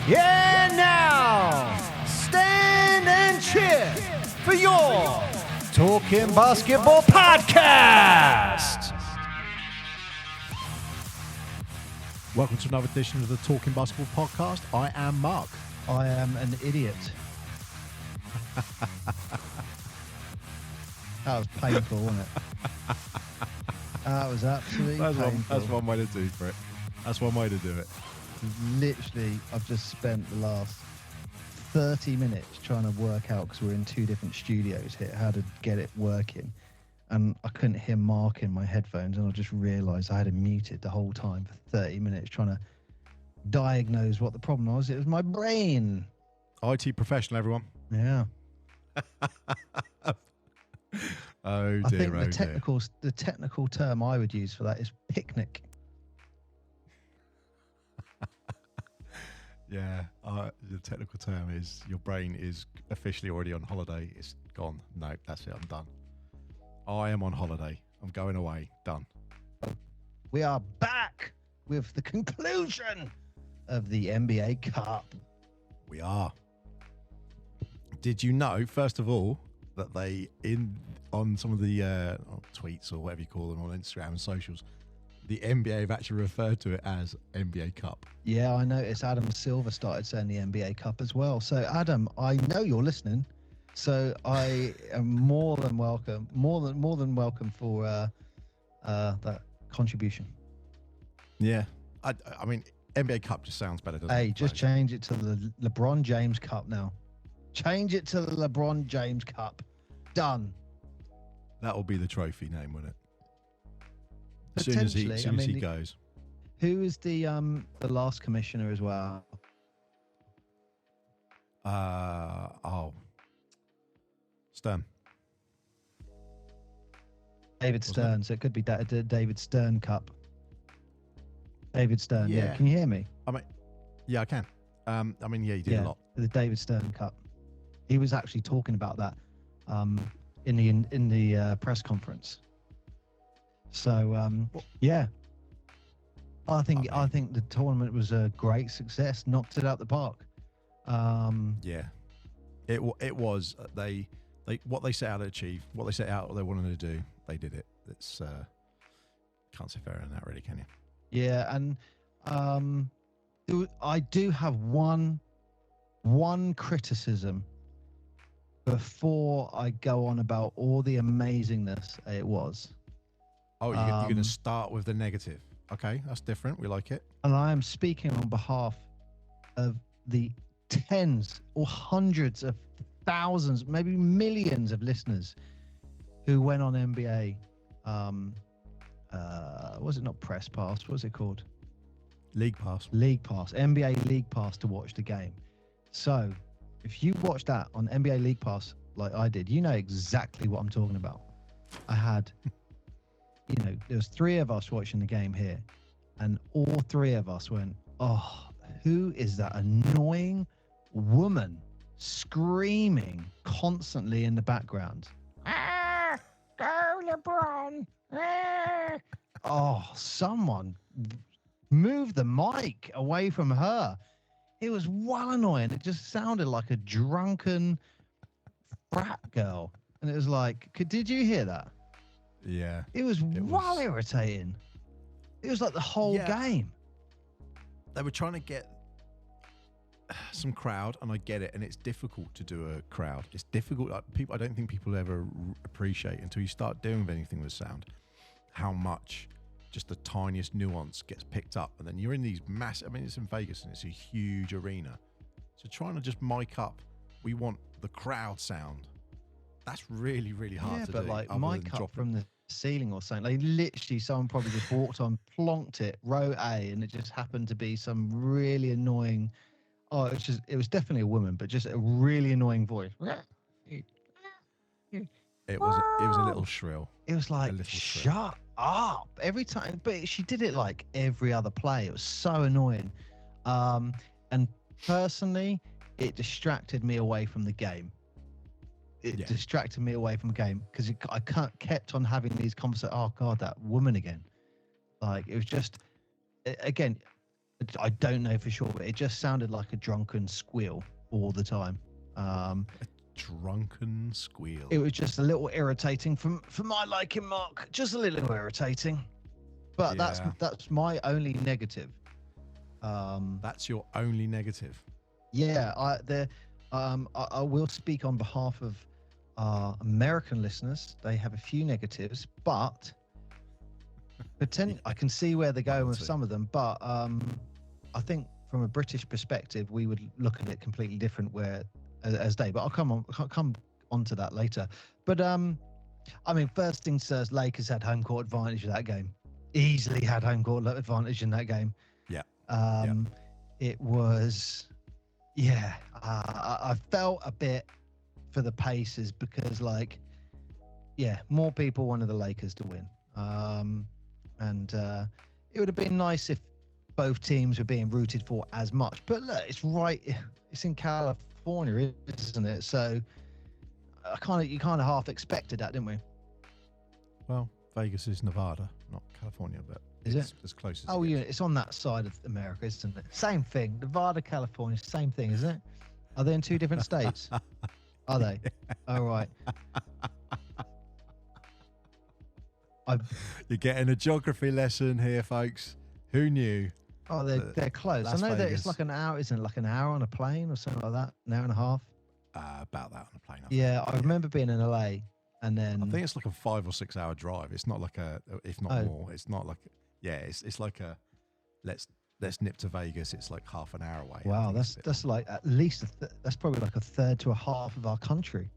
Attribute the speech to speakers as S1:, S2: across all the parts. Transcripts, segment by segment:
S1: Yeah, now, stand and cheer for your Talking Basketball Podcast.
S2: Welcome to another edition of the Talking Basketball Podcast. I am Mark.
S1: I am an idiot. That was painful, wasn't it? That was absolutely painful.
S2: That's one way to do for it. That's one way to do it.
S1: Literally, I've just spent the last 30 minutes trying to work out, because we're in two different studios here, how to get it working. And I couldn't hear Mark in my headphones, and I just realised I had him muted the whole time for 30 minutes trying to diagnose what the problem was. It was my brain.
S2: IT professional, everyone.
S1: Yeah.
S2: Oh dear,
S1: I think the technical term I would use for that is picnic.
S2: Yeah, the technical term is your brain is officially already on holiday. It's gone. No, that's it. I'm done. I am on holiday. I'm going away. Done.
S1: We are back with the conclusion of the NBA Cup.
S2: We are. Did you know, first of all, that on some of the tweets or whatever you call them on Instagram and socials, the NBA have actually referred to it as NBA Cup.
S1: Yeah, I noticed Adam Silver started saying the NBA Cup as well. So Adam, I know you're listening, so I am more than welcome for that contribution.
S2: Yeah, I mean, NBA Cup just sounds better, doesn't it?
S1: Hey, just change it to the LeBron James Cup now. Change it to the LeBron James Cup. Done.
S2: That will be the trophy name, won't it? As soon as he goes.
S1: Who is the last commissioner as well?
S2: Stern.
S1: David Stern. So it could be David Stern Cup. David Stern. Yeah. Can you hear me?
S2: I mean, yeah, I can. He did a lot.
S1: The David Stern Cup. He was actually talking about that in the press conference. So yeah, I think the tournament was a great success. Knocked it out the park.
S2: Yeah, it was. They what they set out to achieve, what they set out they wanted to do, they did it. It's can't say fairer than that, really, can you?
S1: Yeah, and I do have one criticism before I go on about all the amazingness it was.
S2: Oh, you're going to start with the negative. Okay, that's different. We like it.
S1: And I am speaking on behalf of the tens or hundreds of thousands, maybe millions of listeners who went on NBA. Was it not Press Pass? What was it called?
S2: League Pass.
S1: NBA League Pass to watch the game. So if you watch that on NBA League Pass like I did, you know exactly what I'm talking about. I had... there was three of us watching the game here, and all three of us went, "Oh, who is that annoying woman screaming constantly in the background? Ah, go LeBron! Ah. Oh, someone move the mic away from her." It was well annoying. It just sounded like a drunken frat girl, and it was like, did you hear that?
S2: Yeah.
S1: It was irritating. It was like the whole game.
S2: They were trying to get some crowd, and I get it, and it's difficult to do a crowd. It's difficult. I don't think people ever appreciate until you start doing anything with sound how much just the tiniest nuance gets picked up, and then you're in these massive... I mean, it's in Vegas, and it's a huge arena. So trying to just mic up, we want the crowd sound. That's really, really hard to do.
S1: Yeah, but mic up from the ceiling or something. Like literally, someone probably just walked on, plonked it, row A, and it just happened to be some really annoying... Oh, it was definitely a woman, but just a really annoying voice.
S2: It was a little shrill.
S1: It was like, shut up every time. But she did it like every other play. It was so annoying. And personally, it distracted me away from the game. Distracted me away from the game because I kept on having these conversations. Oh God, that woman again. Like, it was just, again, I don't know for sure, but it just sounded like a drunken squeal all the time.
S2: Drunken squeal.
S1: It was just a little irritating for my liking, Mark. Just a little irritating. But
S2: Yeah.
S1: that's my only negative.
S2: That's your only negative.
S1: Yeah, I will speak on behalf of our American listeners. They have a few negatives, but I can see where they're going with some of them. But I think from a British perspective, we would look at it completely different as they. But I'll come on to that later. But I mean, first things first, Lakers had home court advantage in that game. Easily had home court advantage in that game.
S2: Yeah.
S1: It was, I felt a bit for the Pacers because, like, more people wanted the Lakers to win. And it would have been nice if both teams were being rooted for as much. But look, it's in California, isn't it? So you kind of half expected that, didn't we?
S2: Well, Vegas is Nevada, not California, but
S1: it's
S2: as close as
S1: yeah, it's on that side of America, isn't it? Same thing. Nevada, California, same thing, isn't it? Are they in two different states? Are they? All right.
S2: You're getting a geography lesson here, folks. Who knew?
S1: Oh, they're close. I know that it's like an hour, isn't it? Like an hour on a plane or something like that? An hour and a half?
S2: About that on a plane.
S1: I remember being in LA and then...
S2: I think it's like a 5 or 6 hour drive. It's not like if not more, it's not like... it's like a... Let's nip to Vegas. It's like half an hour away.
S1: Wow, that's like at least... that's probably like a third to a half of our country.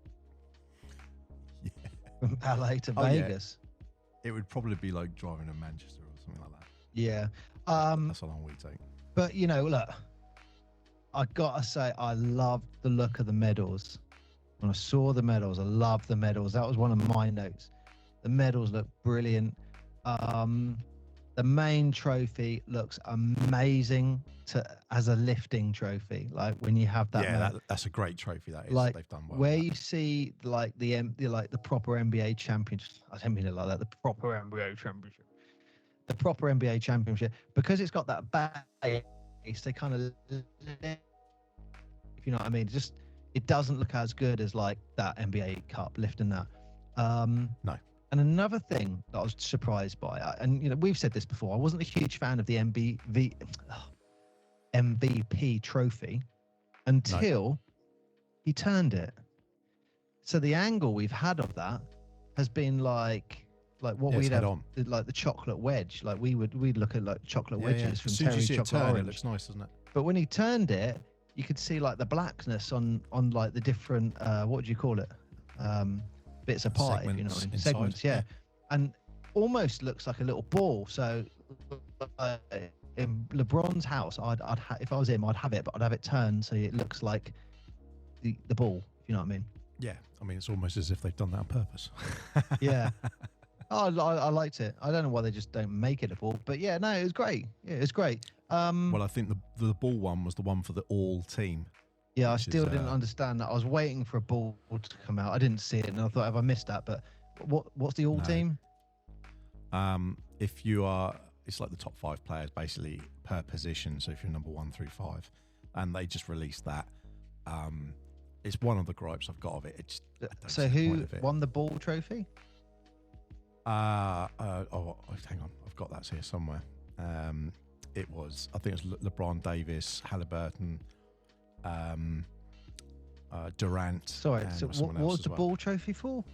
S2: Yeah.
S1: From LA to Vegas.
S2: Yeah. It would probably be like driving to Manchester or something like that.
S1: Yeah.
S2: That's how long we take.
S1: But, look, I gotta say, I loved the look of the medals. When I saw the medals, I loved the medals. That was one of my notes. The medals look brilliant. The main trophy looks amazing as a lifting trophy. Like when you have that.
S2: Yeah, that's a great trophy. That is.
S1: Like
S2: they've done well.
S1: Where you see like the proper NBA championship. I don't mean it like that. The proper NBA championship. The proper NBA championship, because it's got that base, they kind of, if you know what I mean, it doesn't look as good as like that NBA Cup lifting that.
S2: No.
S1: And another thing that I was surprised by, and we've said this before, I wasn't a huge fan of the MVP trophy until he turned it. So the angle we've had of that has been like what we'd have on, like the chocolate wedge. Like we'd look at like chocolate wedges from Terry Chocolate Orange.
S2: It looks nice, doesn't it?
S1: But when he turned it, you could see like the blackness on like the different what do you call it? Bits of pie, segments, yeah. And almost looks like a little ball. So in LeBron's house, if I was him, I'd have it, but I'd have it turned so it looks like the ball. If you know what I mean?
S2: Yeah, I mean it's almost as if they've done that on purpose.
S1: Yeah. Oh, I liked it. I don't know why they just don't make it a ball, but yeah, no, it was great. Yeah, it was great.
S2: Well, I think the ball one was the one for the all team.
S1: Yeah, I still didn't understand that. I was waiting for a ball to come out. I didn't see it, and I thought, have I missed that? But what's the all team?
S2: If you are, it's like the top 5 players basically per position. So if you're number 1 through 5, and they just released that. It's one of the gripes I've got of it.
S1: So who won the ball trophy?
S2: Hang on, I've got that here somewhere. It was, I think it was LeBron, Davis, Halliburton, Durant.
S1: Sorry, so what was the ball trophy for?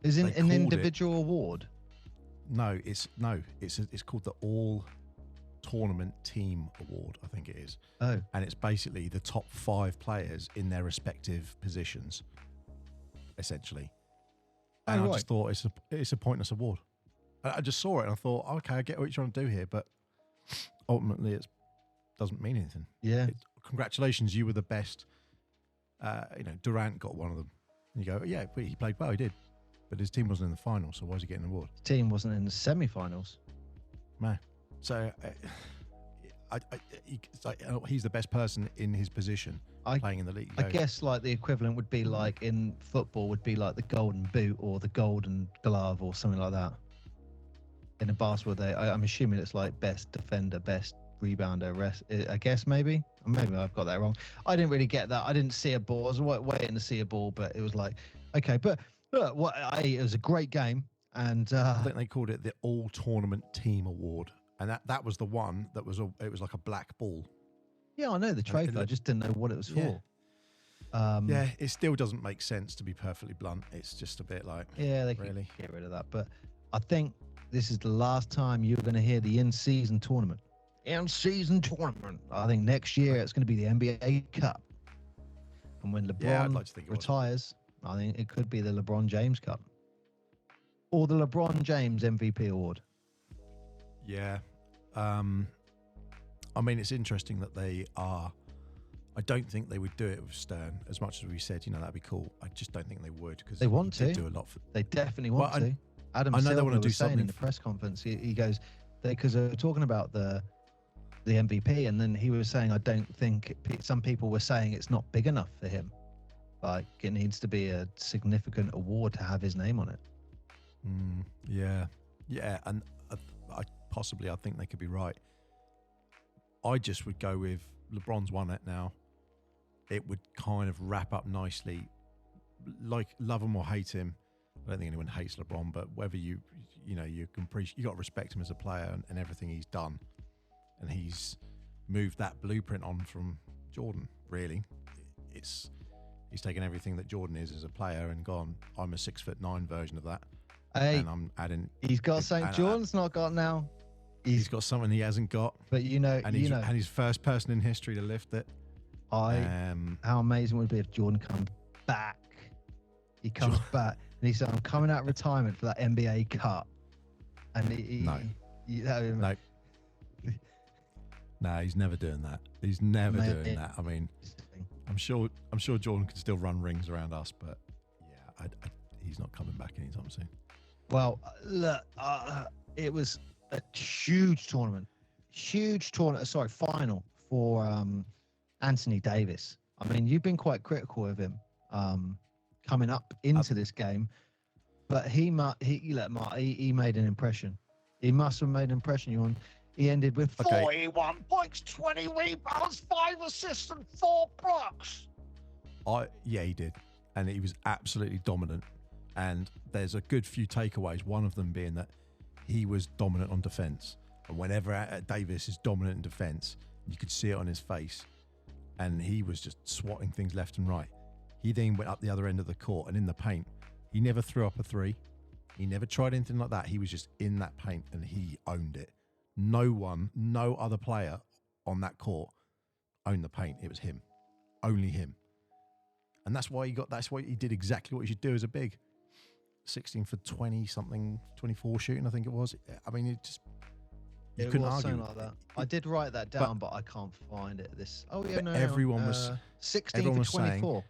S1: Is it an individual award?
S2: No, it's called the All Tournament Team Award, I think it is.
S1: Oh.
S2: And it's basically the top 5 players in their respective positions, essentially. And I just thought it's a pointless award. I just saw it and I thought, okay, I get what you're trying to do here, but ultimately it doesn't mean anything.
S1: Yeah.
S2: Congratulations, you were the best. Durant got one of them. And you go, yeah, he played well, he did. But his team wasn't in the final, so why is he getting an award?
S1: His team wasn't in the semi-finals.
S2: Man. So he's the best person in his position playing in the league.
S1: I guess like the equivalent would be like in football would be like the golden boot or the golden glove or something like that. in a basketball day. I'm assuming it's like best defender, best rebounder, rest. I guess maybe I've got that wrong. I didn't really get that. I didn't see a ball. I was waiting to see a ball, but it was like, okay. But look, it was a great game, and
S2: I think they called it the All Tournament Team Award, and that was the one that was it was like a black ball.
S1: Yeah, I know the trophy. I just didn't know what it was for.
S2: Yeah, it still doesn't make sense, to be perfectly blunt. It's just a bit like,
S1: yeah, they
S2: really
S1: can get rid of that. But I think this is the last time you're going to hear the in-season tournament. In-season tournament. I think next year it's going to be the NBA Cup. And when LeBron
S2: I'd like to think
S1: retires, I think it could be the LeBron James Cup. Or the LeBron James MVP award.
S2: Yeah. I mean, it's interesting that they are. I don't think they would do it with Stern, as much as we said, that'd be cool. I just don't think they would, because
S1: they want to
S2: do a lot for.
S1: They definitely want to. Adam
S2: I know
S1: Silver
S2: they want to do
S1: was saying
S2: something
S1: in the press conference. He goes, because they were talking about the MVP, and then he was saying, I don't think some people were saying it's not big enough for him. Like it needs to be a significant award to have his name on it.
S2: Yeah, and I think they could be right. I just would go with LeBron's won it now. It would kind of wrap up nicely. Like, love him or hate him, I don't think anyone hates LeBron, but whether you can appreciate, you got to respect him as a player and everything he's done, and he's moved that blueprint on from Jordan. Really, he's taken everything that Jordan is as a player and gone, I'm a 6'9" version of that.
S1: Hey,
S2: and I'm adding.
S1: He's got something Jordan's not got now.
S2: He's got something he hasn't got.
S1: But and
S2: he's first person in history to lift it.
S1: How amazing would it be if Jordan comes back? He comes back and he said, "I'm coming out of retirement for that NBA Cup." And
S2: no, he's never doing that. He's never doing that. I mean, I'm sure Jordan can still run rings around us, but yeah, he's not coming back anytime soon.
S1: Well, look, it was a huge tournament. Sorry, final for Anthony Davis. I mean, you've been quite critical of him coming up into this game, but he made an impression. He must have made an impression. He ended with 41 points, 20 rebounds, 5 assists, and 4 blocks.
S2: Yeah, he did, and he was absolutely dominant. And there's a good few takeaways. One of them being that he was dominant on defense, and whenever Davis is dominant in defense, you could see it on his face, and he was just swatting things left and right. He then went up the other end of the court, and in the paint, he never threw up a three. He never tried anything like that. He was just in that paint, and he owned it. No other player on that court owned the paint. It was him, only him, and that's why he did exactly what he should do as a big. 16 for 20 something, 24 shooting, I think it was. I mean, you couldn't argue
S1: like that. I did write that down, but I can't find it.
S2: Everyone was
S1: 16 for 24.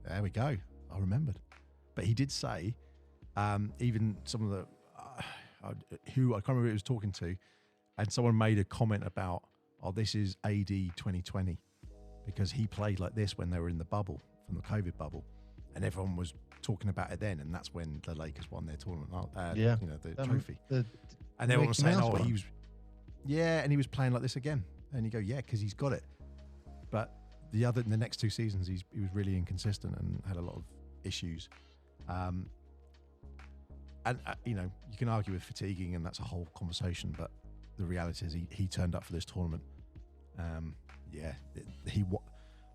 S2: There we go. I remembered. But he did say, even some of the who I can't remember who he was talking to, and someone made a comment about, this is AD 2020, because he played like this when they were in the bubble, from the COVID bubble, and everyone was talking about it then, and that's when the Lakers won their tournament, the trophy. And everyone was saying, he was, and he was playing like this again. And you go, because he's got it. But the next 2 seasons, he was really inconsistent and had a lot of issues. You can argue with fatiguing, and that's a whole conversation. But the reality is, he turned up for this tournament. I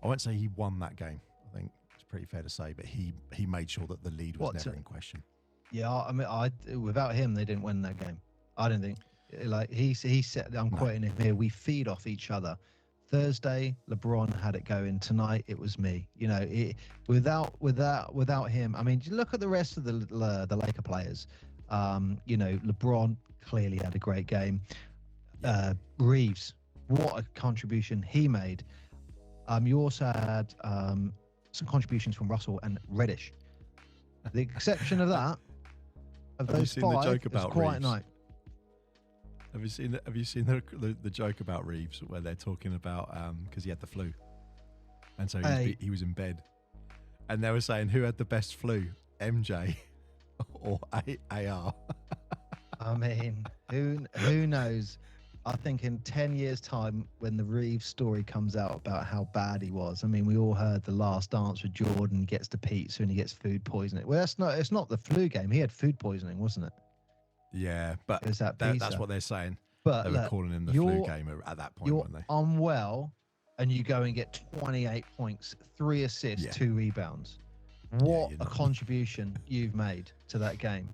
S2: won't say he won that game. I think pretty fair to say, but he made sure that the lead was never in question.
S1: Yeah, I mean, without him, they didn't win that game. I don't think. Like he said, I'm quoting him here. We feed off each other. Thursday, LeBron had it going. Tonight, it was me. Without him, I mean, look at the rest of the Laker players. LeBron clearly had a great game. Reeves, what a contribution he made. You also had some contributions from Russell and Reddish. The exception of that, of those 5, it was quiet night.
S2: Have you seen the joke about Reeves where they're talking about because he had the flu, and so he was in bed, and they were saying who had the best flu, MJ or AR?
S1: I mean, Who knows? I think in 10 years' time, when the Reeves story comes out about how bad he was, I mean, we all heard the last dance with Jordan. He gets the pizza and he gets food poisoning. Well, it's not the flu game. He had food poisoning, wasn't it?
S2: Yeah, but
S1: It was
S2: that's what they're saying.
S1: But
S2: They were calling him the flu game at that point,
S1: you're
S2: weren't they?
S1: unwell, and you go and get 28 points, 3 assists,
S2: Yeah.
S1: 2 rebounds. What a contribution you've made to that game.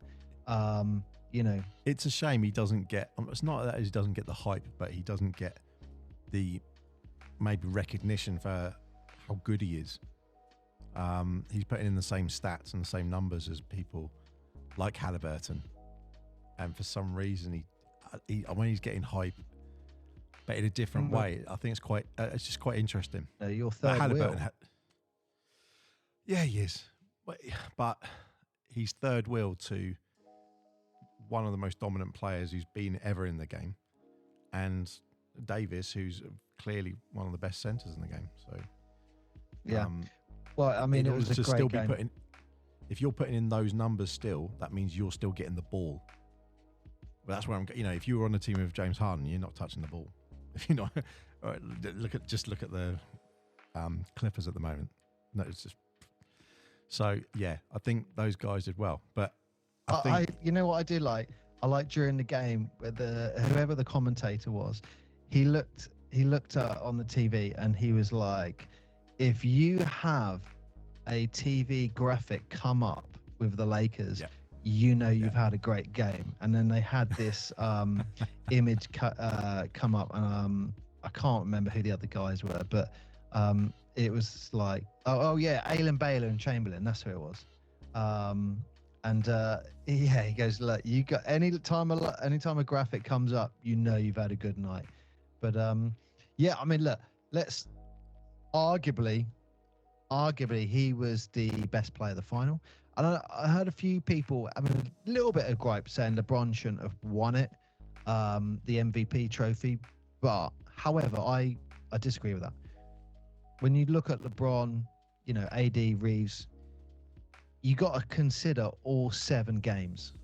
S1: You know,
S2: it's a shame he doesn't get. It's not that he doesn't get the hype, but he doesn't get the maybe recognition for how good he is. He's putting in the same stats and the same numbers as people like Halliburton, and for some reason when he's getting hype, but in a different way. I think it's just quite interesting.
S1: Your third wheel.
S2: Yeah, he is, but he's third wheel to one of the most dominant players who's been ever in the game, and Davis, who's clearly one of the best centers in the game. So,
S1: yeah. Well, I mean, it was a great game.
S2: If you're putting in those numbers still, that means you're still getting the ball. But that's where I'm. If you were on the team with James Harden, you're not touching the ball. If you're not, look at the Clippers at the moment. No, it's just. So yeah, I think those guys did well, but.
S1: You know what I do like? I like during the game where whoever the commentator was, he looked on the TV and he was like, if you have a TV graphic come up with the Lakers, you've had a great game. And then they had this image come up, and I can't remember who the other guys were, but it was like, oh yeah, Alan Baylor and Chamberlain, that's who it was. He goes, look, you got anytime a graphic comes up, you've had a good night. But I mean, look, let's arguably he was the best player of the final. And I heard a few people having a little bit of gripe saying LeBron shouldn't have won it, the MVP trophy. But however, I disagree with that. When you look at LeBron, AD, Reeves, you got to consider all 7 games.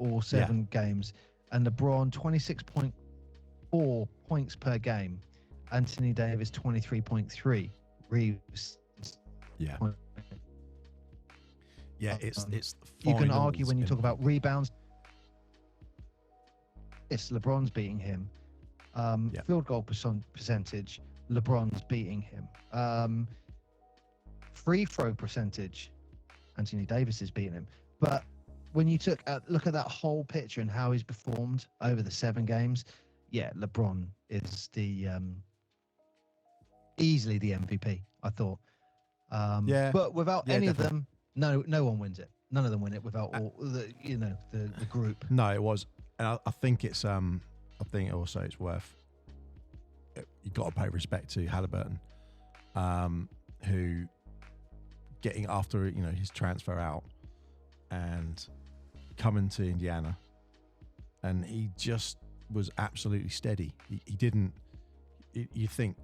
S1: And LeBron, 26.4 points per game. Anthony Davis, 23.3. Reeves.
S2: Yeah. Yeah, it's
S1: you can argue when you talk about rebounds. It's LeBron's beating him. Field goal percentage, LeBron's beating him. Free throw percentage, Anthony Davis is beating him. But when you look at that whole picture and how he's performed over the 7 games, LeBron is the easily the MVP, I thought. But without any of them, no one wins it. None of them win it without all the group.
S2: No, it was, and I think it's I think also it's worth. You got to pay respect to Halliburton, who getting after his transfer out and coming to Indiana, and he just was absolutely steady. He didn't. You think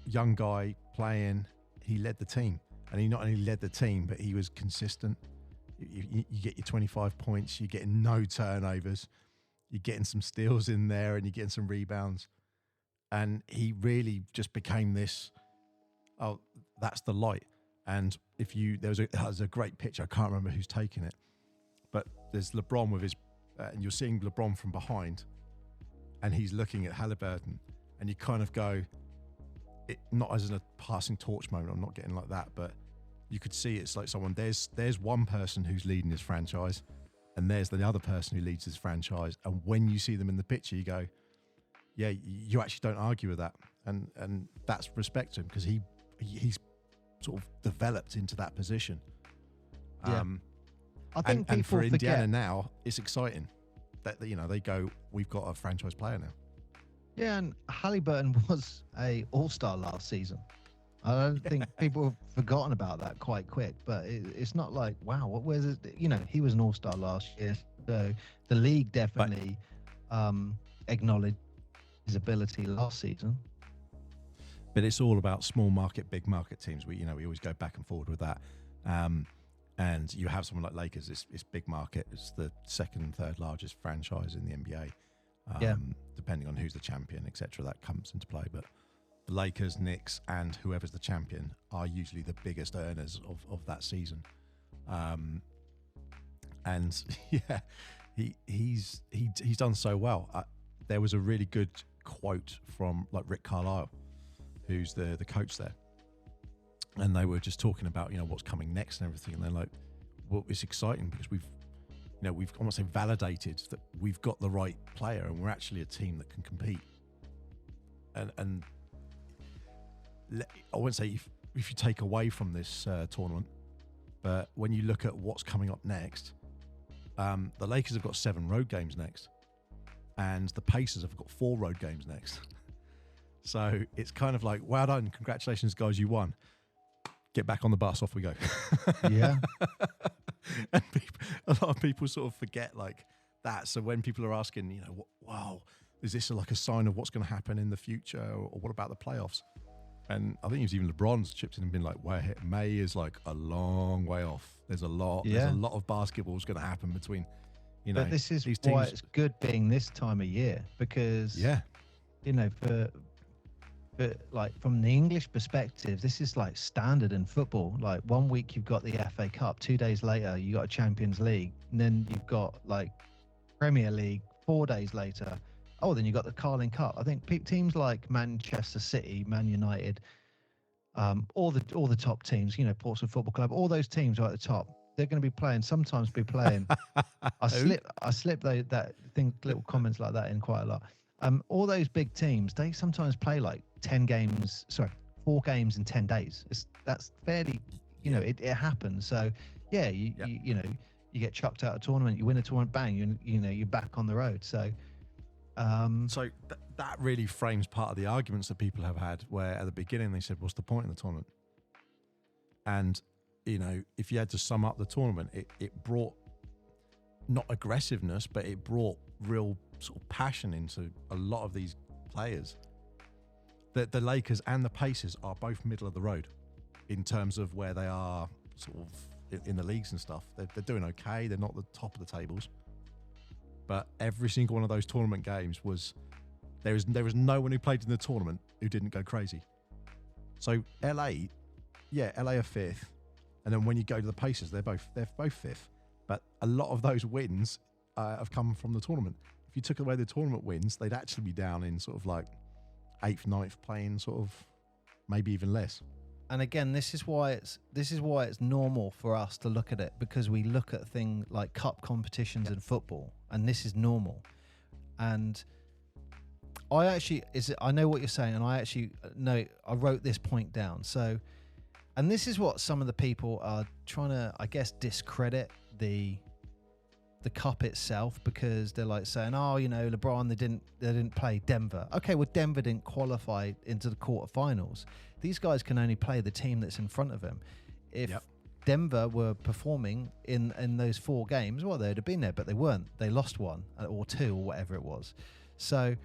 S2: young guy playing, he led the team, and he not only led the team, but he was consistent. You get your 25 points, you're getting no turnovers, you're getting some steals in there, and you're getting some rebounds, and he really just became this. Oh, that's the light. And there's a great picture. I can't remember who's taking it, but there's LeBron with his, and you're seeing LeBron from behind, and he's looking at Halliburton, and you kind of go, not as a passing torch moment. I'm not getting like that, but you could see it's like someone. There's one person who's leading his franchise, and there's the other person who leads his franchise. And when you see them in the picture, you go, yeah, you actually don't argue with that, and that's respect to him because he's sort of developed into that position.
S1: I think
S2: and for
S1: forget.
S2: Indiana now, it's exciting that they go, we've got a franchise player now.
S1: Yeah, and Halliburton was a all-star last season. I don't think people have forgotten about that quite quick, but it's not like, wow, where's it? He was an all-star last year, so the league definitely acknowledged his ability last season.
S2: But it's all about small market, big market teams. We always go back and forward with that. And you have someone like Lakers, it's big market. It's the second, third largest franchise in the NBA.
S1: Yeah.
S2: Depending on who's the champion, etc. That comes into play. But the Lakers, Knicks, and whoever's the champion are usually the biggest earners of that season. And yeah, he's done so well. There was a really good quote from like Rick Carlisle, who's the coach there, and they were just talking about what's coming next and everything. And they're like, well, it's exciting because we've almost say validated that we've got the right player and we're actually a team that can compete. And I wouldn't say if you take away from this tournament, but when you look at what's coming up next, the Lakers have got 7 road games next, and the Pacers have got 4 road games next. So it's kind of like, well done, congratulations, guys, you won. Get back on the bus, off we go.
S1: Yeah.
S2: And a lot of people sort of forget like that. So when people are asking, wow, is this like a sign of what's going to happen in the future, or what about the playoffs? And I think it was even LeBron's chipped in and been like, well, May is like a long way off. There's a lot of basketball's going to happen between,
S1: But this is
S2: these
S1: why
S2: teams.
S1: it's good being this time of year, because for like from the English perspective, this is like standard in football. Like 1 week you've got the FA Cup, 2 days later you got a Champions League, and then you've got like Premier League 4 days later. Oh, then you got the Carling Cup. I think teams like Manchester City, Man United, all the top teams, Portsmouth Football Club, all those teams are at the top. They're going to be playing. Sometimes be playing. I slip that thing, little comments like that in quite a lot. All those big teams, they sometimes play like 4 games in 10 days. That's fairly, it happens. So yeah, you get chucked out of a tournament, you win a tournament, bang, you're back on the road. So.
S2: So that really frames part of the arguments that people have had, where at the beginning they said, what's the point in the tournament? And, if you had to sum up the tournament, it brought not aggressiveness, but it brought real sort of passion into a lot of these players. The Lakers and the Pacers are both middle of the road in terms of where they are sort of in the leagues and stuff. They're doing okay. They're not the top of the tables. But every single one of those tournament games there was no one who played in the tournament who didn't go crazy. So LA are 5th, and then when you go to the Pacers, they're both 5th. But a lot of those wins have come from the tournament. If you took away the tournament wins, they'd actually be down in sort of like 8th, 9th, playing sort of maybe even less.
S1: And again, this is why it's normal for us to look at it, because we look at things like cup competitions in football, and this is normal. And I know what you're saying, and I wrote this point down. So, and this is what some of the people are trying to, I guess, discredit the cup itself, because they're like saying, oh, LeBron, they didn't play Denver. Okay, well, Denver didn't qualify into the quarterfinals. These guys can only play the team that's in front of them. If Denver were performing in those 4 games, well, they'd have been there, but they weren't. They lost 1 or 2 or whatever it was. So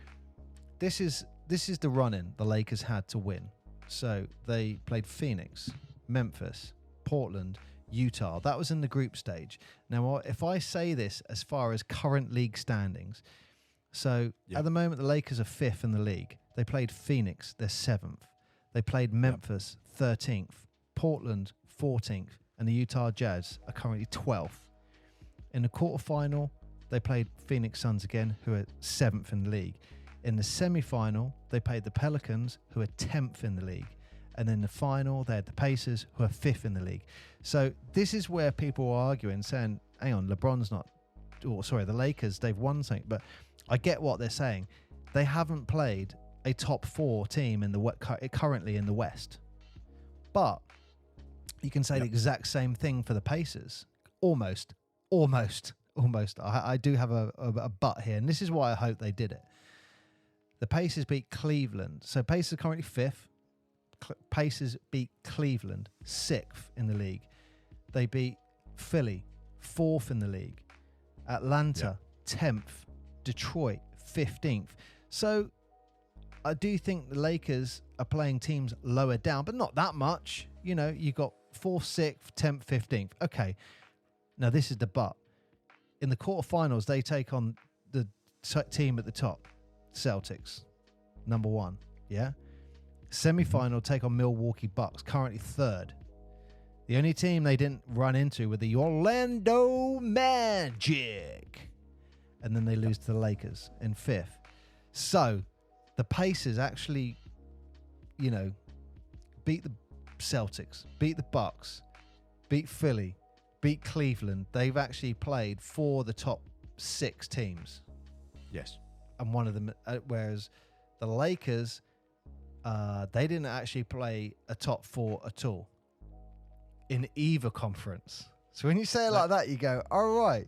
S1: this is the run-in the Lakers had to win. So they played Phoenix, Memphis, Portland, Utah. That was in the group stage. Now, if I say this as far as current league standings, so at the moment the Lakers are 5th in the league. They played Phoenix, they're 7th. They played Memphis, 13th, Portland, 14th, and the Utah Jazz are currently 12th. In the quarterfinal, they played Phoenix Suns again, who are 7th in the league. In the semi-final, they played the Pelicans, who are 10th in the league. And in the final, they had the Pacers, who are 5th in the league. So this is where people are arguing, saying, hang on, the Lakers, they've won something. But I get what they're saying. They haven't played a top 4 team currently in the West. But you can say the exact same thing for the Pacers. Almost. I do have a but here, and this is why I hope they did it. The Pacers beat Cleveland. So Pacers are currently 5th. Pacers beat Cleveland, 6th in the league. They beat Philly, 4th in the league. Atlanta, 10th. Detroit, 15th. So I do think the Lakers are playing teams lower down, but not that much. You got 4th, 6th, 10th, 15th. Okay. Now this is the but. In the quarterfinals, they take on the team at the top, Celtics, number 1. Yeah. Semi-final take on Milwaukee Bucks, currently 3rd. The only team they didn't run into were the Orlando Magic. And then they lose to the Lakers in 5th. So the Pacers actually, beat the Celtics, beat the Bucks, beat Philly, beat Cleveland. They've actually played for the top 6 teams.
S2: Yes.
S1: And one of them, whereas the Lakers, they didn't actually play a top 4 at all in either conference. So when you say it like that, you go, all right.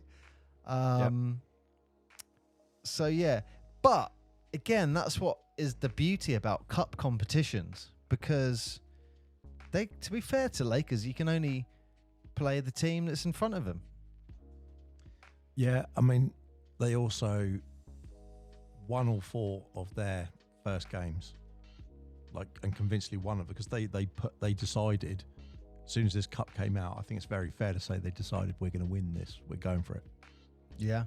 S1: So, yeah. But, again, that's what is the beauty about cup competitions, because to be fair to Lakers, you can only play the team that's in front of them.
S2: Yeah, I mean, they also won all 4 of their first games, and convincingly won it, because they decided as soon as this cup came out. I think it's very fair to say they decided, we're going to win this. We're going for it.
S1: Yeah.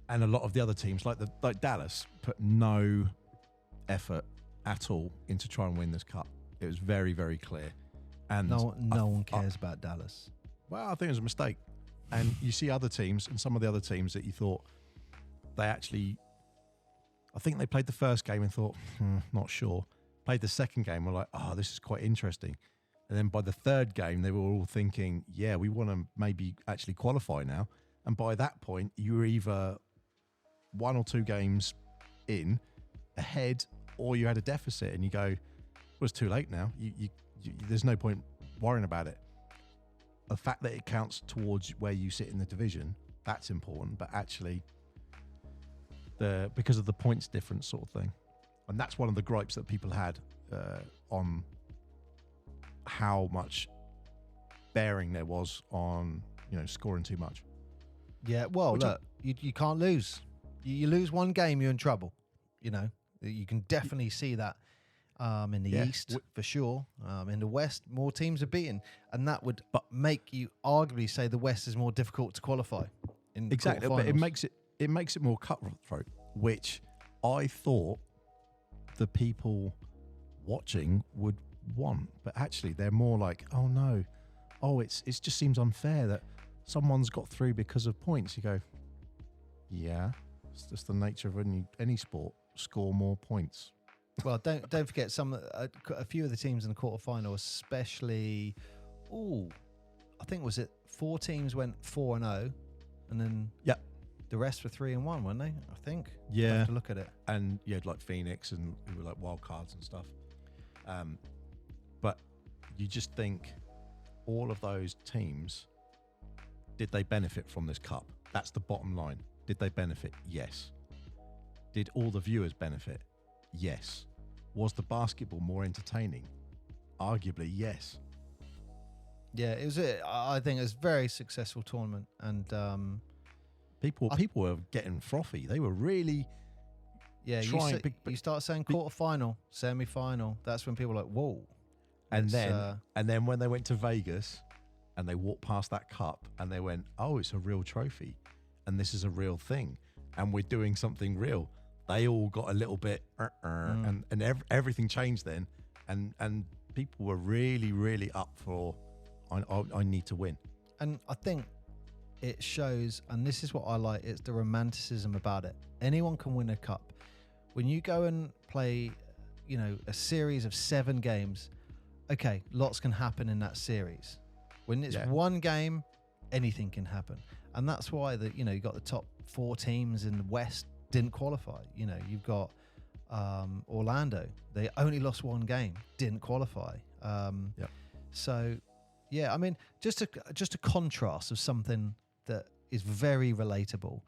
S2: And a lot of the other teams, like Dallas, put no effort at all into trying to win this cup. It was very, very clear. And
S1: no one cares about Dallas.
S2: Well, I think it was a mistake. And you see other teams, and some of the other teams that you thought they actually, I think they played the first game and thought, not sure. Played the second game, were like, oh, this is quite interesting. And then by the third game, they were all thinking, yeah, we want to maybe actually qualify now. And by that point, you were either 1 or 2 games in ahead, or you had a deficit, and you go, well, it's too late now. You there's no point worrying about it. The fact that it counts towards where you sit in the division, that's important. But actually, because of the points difference sort of thing, and that's one of the gripes that people had on how much bearing there was on scoring too much.
S1: Yeah, well, look, you can't lose. You lose one game, you're in trouble. You can definitely see that in the East, for sure. In the West, more teams are beaten. And that would make you arguably say the West is more difficult to qualify.
S2: Exactly, but it makes it more cutthroat, which I thought the people watching would want. But actually, they're more like, oh, no. Oh, it just seems unfair that someone's got through because of points. You go, yeah, it's just the nature of any sport. Score more points.
S1: Well, don't forget a few of the teams in the quarterfinal, especially. I think was it 4 teams went 4-0, and then the rest were 3-1, weren't they? I think.
S2: Yeah.
S1: I'll have to look at it.
S2: And you had like Phoenix and who were like wild cards and stuff. But you just think all of those teams, did they benefit from this cup? That's the bottom line. Did they benefit? Yes. Did all the viewers benefit? Yes. Was the basketball more entertaining? Arguably, yes.
S1: Yeah, I think it was a very successful tournament, and
S2: people were getting frothy. They were really
S1: trying. You start saying quarterfinal, semi-final. That's when people are like, whoa.
S2: And then when they went to Vegas and they walked past that cup and they went, oh, it's a real trophy, and this is a real thing, and we're doing something real. They all got a little bit, and everything changed then, and people were really, really up for, I need to win. And
S1: I think it shows, and this is what I like, it's the romanticism about it. Anyone can win a cup. When you go and play, a series of 7 games, okay, lots can happen in that series. When it's one game, anything can happen. And that's why you got the top 4 teams in the West didn't qualify. You've got Orlando. They only lost 1 game, didn't qualify. So, I mean, just a contrast of something that is very relatable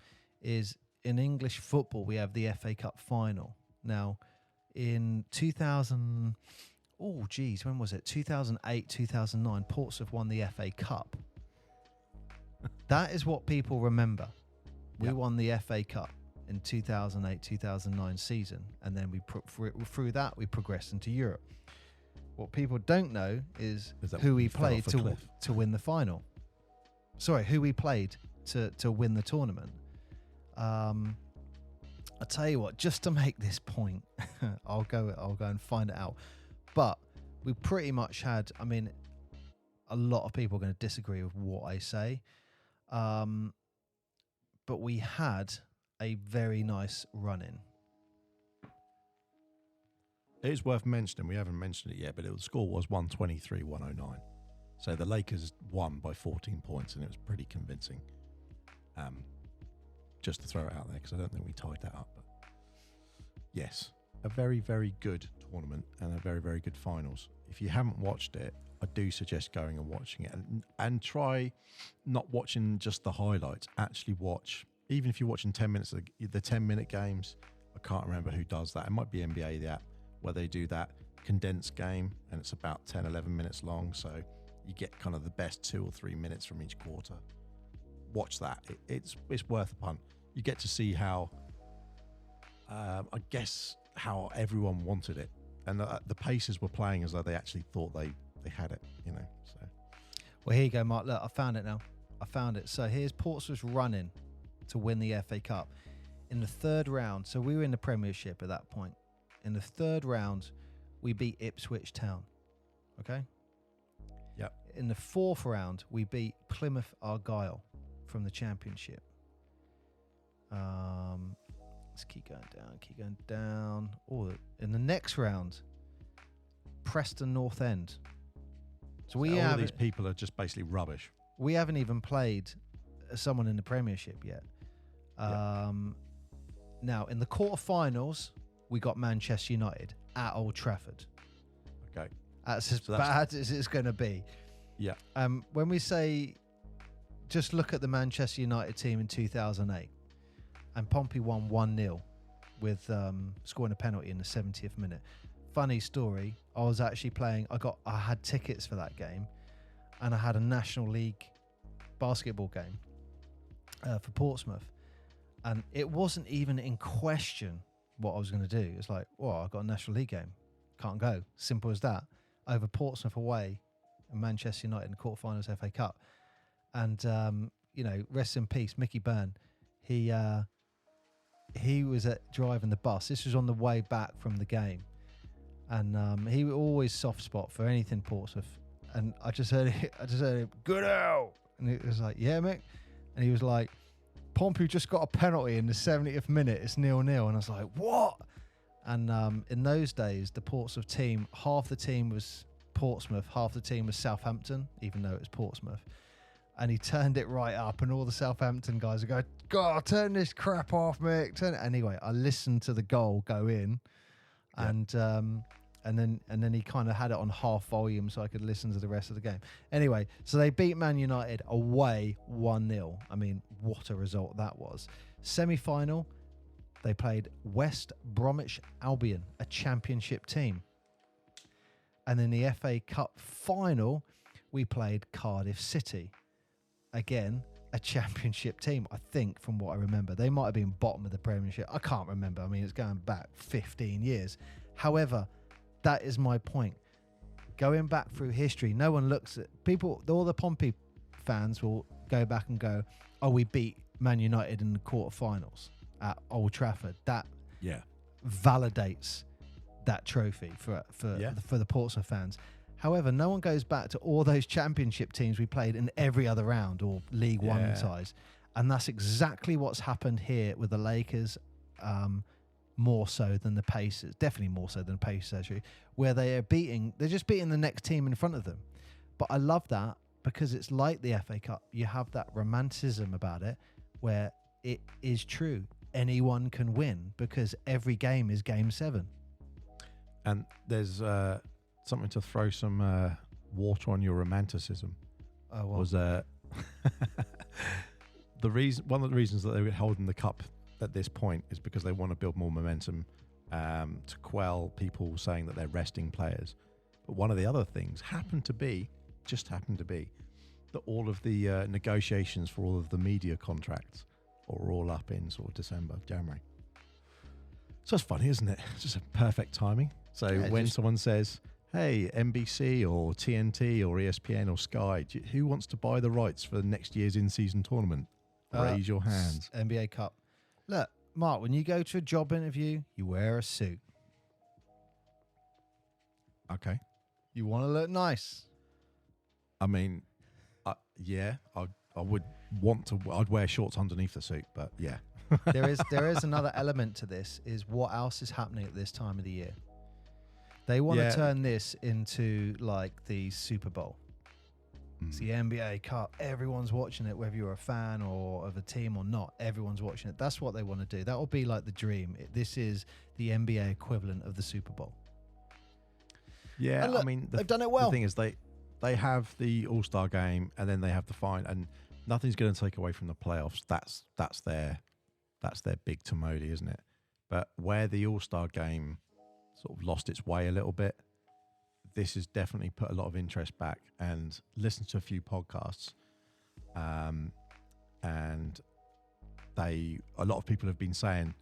S1: is in English football, we have the FA Cup final. Now, in 2000, when was it? 2008, 2009, Portsmouth won the FA Cup. That is what people remember. We won the FA Cup in 2008-2009 season, and then through that we progressed into Europe. What people don't know is who we played to win the final. Sorry, who we played to win the tournament. I tell you what, just to make this point, I'll go and find it out. But we pretty much had, I mean, a lot of people are going to disagree with what I say. But we had a very nice run-in.
S2: It is worth mentioning, we haven't mentioned it yet, but the score was 123-109. So the Lakers won by 14 points, and it was pretty convincing. Just to throw it out there, because I don't think we tied that up. But yes, a very, very good tournament and a very, very good finals. If you haven't watched it, I do suggest going and watching it, and try not watching just the highlights. Actually watch, even if you're watching 10 minutes of the 10-minute games. I can't remember who does that. It might be NBA, the app, where they do that condensed game, and it's about 10, 11 minutes long. So you get kind of the best 2 or 3 minutes from each quarter. Watch that. It's worth a punt. You get to see how, I guess, how everyone wanted it. And the Pacers were playing as though they actually thought they had it, you know. So,
S1: well, here you go, Mark. Look, I found it now. I found it. So here's Portsmouth running to win the FA Cup in the third round. So we were in the Premiership at that point. In the third round, we beat Ipswich Town. Okay?
S2: Yep.
S1: In the fourth round, we beat Plymouth Argyle from the Championship. Let's keep going down. Oh, in the next round, Preston North End. So
S2: all of these people are just basically rubbish.
S1: We haven't even played someone in the Premiership yet. Now, in the quarterfinals, we got Manchester United at Old Trafford.
S2: Okay.
S1: That's bad as it's going to be.
S2: Yeah.
S1: When we say, just look at the Manchester United team in 2008, and Pompey won 1-0 with scoring a penalty in the 70th minute. Funny story, I was actually playing, I had tickets for that game, and I had a National League basketball game for Portsmouth, and it wasn't even in question what I was going to do. It's like, well, I've got a National League game, can't go. Simple as that. Over Portsmouth away, and Manchester United in the quarterfinals FA Cup. And, rest in peace, Mickey Byrne. He was driving the bus. This was on the way back from the game. And he was always soft spot for anything Portsmouth. And I just heard him, good out. And it was like, yeah, Mick. And he was like, Pompey just got a penalty in the 70th minute. It's 0-0. And I was like, what? And in those days, the Portsmouth team, half the team was Portsmouth, half the team was Southampton, even though it was Portsmouth. And he turned it right up, and all the Southampton guys would go, God, turn this crap off, Mick. Anyway, I listened to the goal go in, and then he kind of had it on half volume so I could listen to the rest of the game. Anyway, so they beat Man United away 1-0. I mean, what a result that was. Semi-final, they played West Bromwich Albion, a championship team. And in the FA Cup final, we played Cardiff City. Again, a championship team, I think, from what I remember. They might have been bottom of the Premiership. I can't remember. I mean, it's going back 15 years. However, that is my point. Going back through history, no one looks at people, all the Pompey fans will go back and go, oh, we beat Man United in the quarterfinals at Old Trafford. That validates that trophy for the Portsmouth fans. However, no one goes back to all those championship teams we played in every other round or League One ties. And that's exactly what's happened here with the Lakers, more so than the Pacers, definitely more so than the Pacers, actually, where they're just beating the next team in front of them. But I love that because it's like the FA Cup. You have that romanticism about it where it is true. Anyone can win because every game is Game 7.
S2: And there's something to throw some water on your romanticism.
S1: Oh, well.
S2: Was one of the reasons that they were holding the cup at this point is because they want to build more momentum to quell people saying that they're resting players. But one of the other things happened to be that all of the negotiations for all of the media contracts are all up in sort of December, January. So it's funny, isn't it? It's just a perfect timing. So when someone says, hey, NBC or TNT or ESPN or Sky, who wants to buy the rights for next year's in-season tournament? Raise your hands.
S1: NBA Cup. Look, Mark, when you go to a job interview, you wear a suit.
S2: Okay.
S1: You want to look nice.
S2: I mean, yeah, I would want to. I'd wear shorts underneath the suit, but yeah.
S1: There is another element to this, is what else is happening at this time of the year. They want to turn this into like the Super Bowl. It's the NBA Cup. Everyone's watching it, whether you're a fan or of a team or not. Everyone's watching it. That's what they want to do. That will be like the dream. This is the NBA equivalent of the Super Bowl.
S2: Yeah,
S1: look,
S2: I mean,
S1: they've done it well.
S2: The thing is, they have the All-Star game, and then they have the final, and nothing's going to take away from the playoffs. That's their big tamale, isn't it? But where the All-Star game sort of lost its way a little bit, this has definitely put a lot of interest back. And listened to a few podcasts, and a lot of people have been saying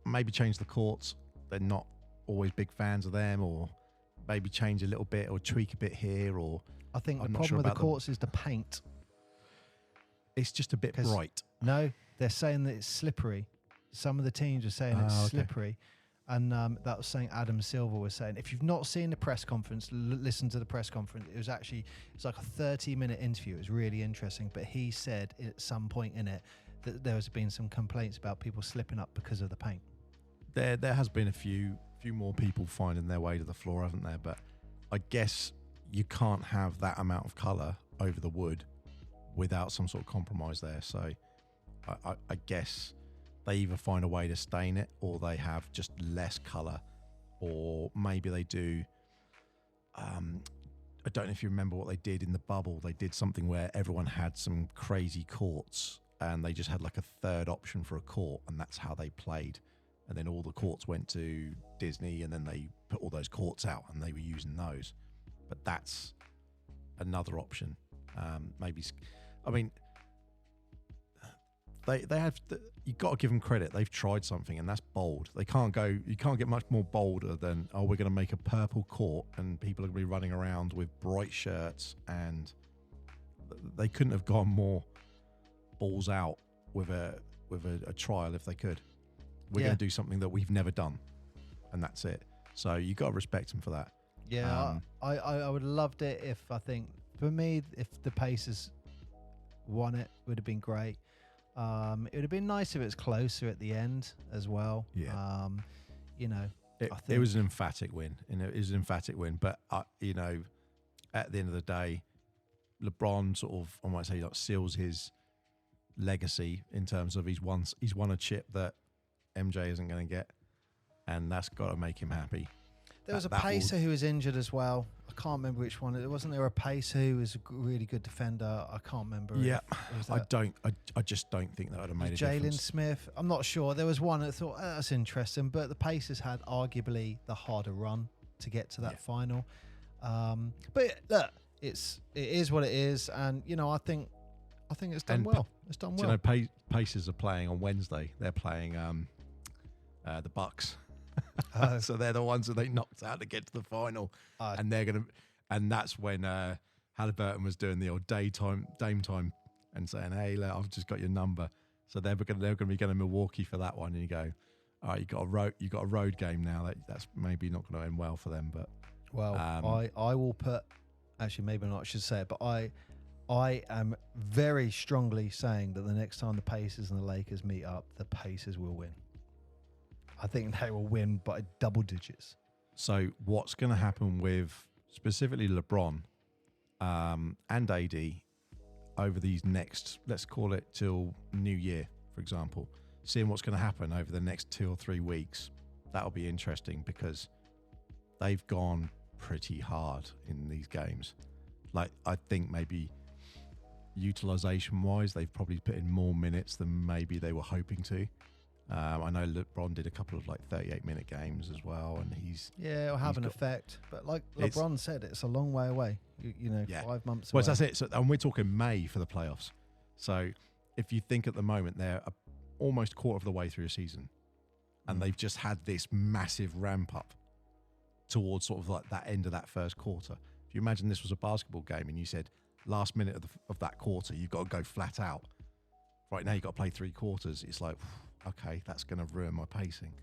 S2: maybe change the courts. They're not always big fans of them, or maybe change a little bit or tweak a bit here. Or
S1: I think the problem with the courts is the paint.
S2: It's just a bit bright.
S1: No, they're saying that it's slippery. Some of the teams are saying it's slippery. And that was something Adam Silver was saying. If you've not seen the press conference, listen to the press conference. It's like a 30-minute interview. It was really interesting. But he said at some point in it that there has been some complaints about people slipping up because of the paint.
S2: There has been a few more people finding their way to the floor, haven't there? But I guess you can't have that amount of colour over the wood without some sort of compromise there. So I guess they either find a way to stain it, or they have just less colour, or maybe they do. I don't know if you remember what they did in the bubble. They did something where everyone had some crazy courts, and they just had like a third option for a court, and that's how they played. And then all the courts went to Disney, and then they put all those courts out, and they were using those. But that's another option. Maybe, I mean, they have. You've got to give them credit. They've tried something, and that's bold. You can't get much more bolder than, we're going to make a purple court, and people are going to be running around with bright shirts, and they couldn't have gone more balls out with a trial if they could. We're going to do something that we've never done, and that's it. So you got to respect them for that.
S1: Yeah, I would have loved it if, I think, for me, if the Pacers won it, would have been great. It would have been nice if it was closer at the end as well.
S2: Yeah.
S1: It
S2: was an emphatic win. It was an emphatic win. But, at the end of the day, LeBron sort of, I might say, like, seals his legacy in terms of he's won a chip that MJ isn't going to get, and that's got to make him happy.
S1: There was a pacer who was injured as well. I can't remember which one. Wasn't there a pacer who was a really good defender? I can't remember.
S2: Yeah, I just don't think that would have made a difference.
S1: Jalen Smith. I'm not sure. There was one that thought, that's interesting, but the Pacers had arguably the harder run to get to that final. But look, it is what it is, and I think it's done well. It's done well.
S2: Pacers are playing on Wednesday. They're playing the Bucks. So they're the ones that they knocked out to get to the final, and that's when Halliburton was doing the old Dame time and saying, "Hey, look, I've just got your number." So they're going to be going to Milwaukee for that one, and you go, "All right, you got a road game now. That's maybe not going to end well for them." But
S1: I will put, actually maybe not, I should say it, but I am very strongly saying that the next time the Pacers and the Lakers meet up, the Pacers will win. I think they will win by double digits.
S2: So what's going to happen with specifically LeBron and AD over these next, let's call it till New Year, for example, seeing what's going to happen over the next 2 or 3 weeks, that'll be interesting because they've gone pretty hard in these games. Like, I think maybe utilization-wise, they've probably put in more minutes than maybe they were hoping to. I know LeBron did a couple of 38-minute games as well, and
S1: it'll have an effect. But like LeBron said, it's a long way away. 5 months away.
S2: Well, that's it. So, and we're talking May for the playoffs. So if you think at the moment they're almost quarter of the way through a season, and they've just had this massive ramp up towards sort of like that end of that first quarter. If you imagine this was a basketball game and you said last minute of that quarter, you've got to go flat out. Right now, you've got to play 3 quarters. It's like, okay, that's going to ruin my pacing.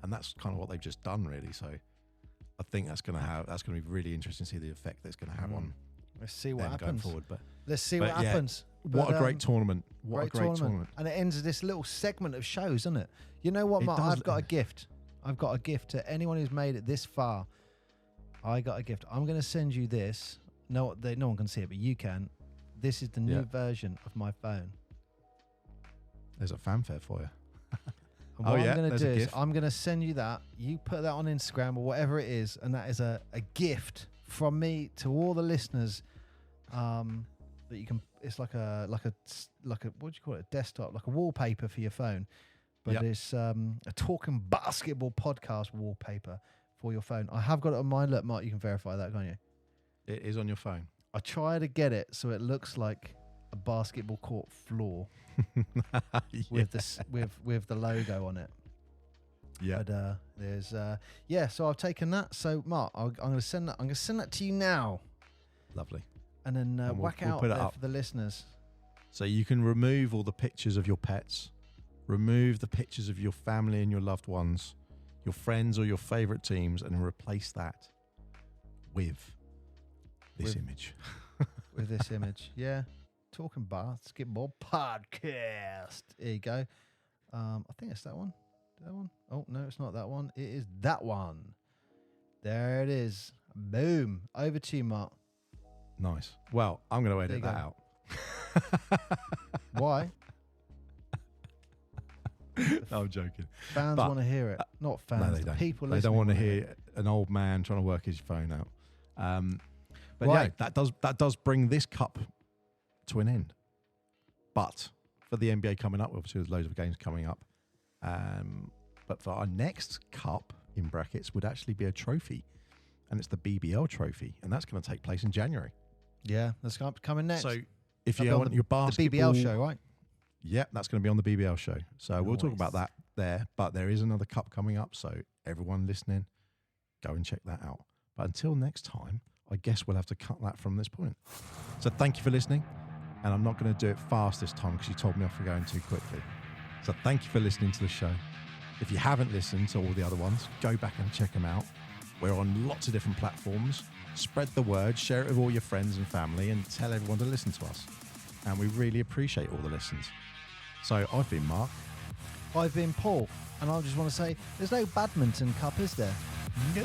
S2: And that's kind of what they've just done, really. So I think that's going to be really interesting to see the effect that's going to have on.
S1: Let's see what happens
S2: going forward.
S1: Let's see what happens.
S2: What a great tournament. What a great tournament.
S1: And it ends with this little segment of shows, doesn't it? You know what, Mark? I've got a gift. I've got a gift to anyone who's made it this far. I got a gift. I'm going to send you this. No one can see it, but you can. This is the new version of my phone.
S2: There's a fanfare for you.
S1: And what I'm going to do is I'm going to send you that. You put that on Instagram or whatever it is, and that is a gift from me to all the listeners. That you can. It's like a what do you call it? A desktop, like a wallpaper for your phone. But it's a talking basketball podcast wallpaper for your phone. I have got it on mine. Look, Mark, you can verify that, can't you?
S2: It is on your phone.
S1: I try to get it so it looks like a basketball court floor with the logo on it.
S2: Yeah.
S1: But there's So I've taken that. So Mark, I'm going to send that. I'm going to send that to you now.
S2: Lovely.
S1: And then whack out there for the listeners.
S2: So you can remove all the pictures of your pets, remove the pictures of your family and your loved ones, your friends or your favorite teams, and replace that with this image.
S1: With this image, yeah. Talking basketball podcast. Here you go. I think it's that one. That one? Oh no, it's not that one. It is that one. There it is. Boom. Over to you, Mark.
S2: Nice. Well, I'm going to edit that out.
S1: Why?
S2: No, I'm joking.
S1: Fans want to hear it. Not fans.
S2: No, they don't.
S1: People
S2: they don't want to hear an old man trying to work his phone out. But
S1: right.
S2: Yeah, that does bring this cup to an end. But for the NBA coming up, obviously there's loads of games coming up. But for our next cup, in brackets, would actually be a trophy. And it's the BBL trophy. And that's going to take place in January.
S1: Yeah, that's coming next.
S2: So if you want your basketball...
S1: The BBL show, right?
S2: Yep, that's going to be on the BBL show. So we'll talk about that there. But there is another cup coming up. So everyone listening, go and check that out. But until next time, I guess we'll have to cut that from this point. So thank you for listening. And I'm not going to do it fast this time because you told me off for going too quickly. So thank you for listening to the show. If you haven't listened to all the other ones, go back and check them out. We're on lots of different platforms. Spread the word, share it with all your friends and family, and tell everyone to listen to us. And we really appreciate all the listens. So I've been Mark.
S1: I've been Paul. And I just want to say, there's no badminton cup, is there?
S2: No.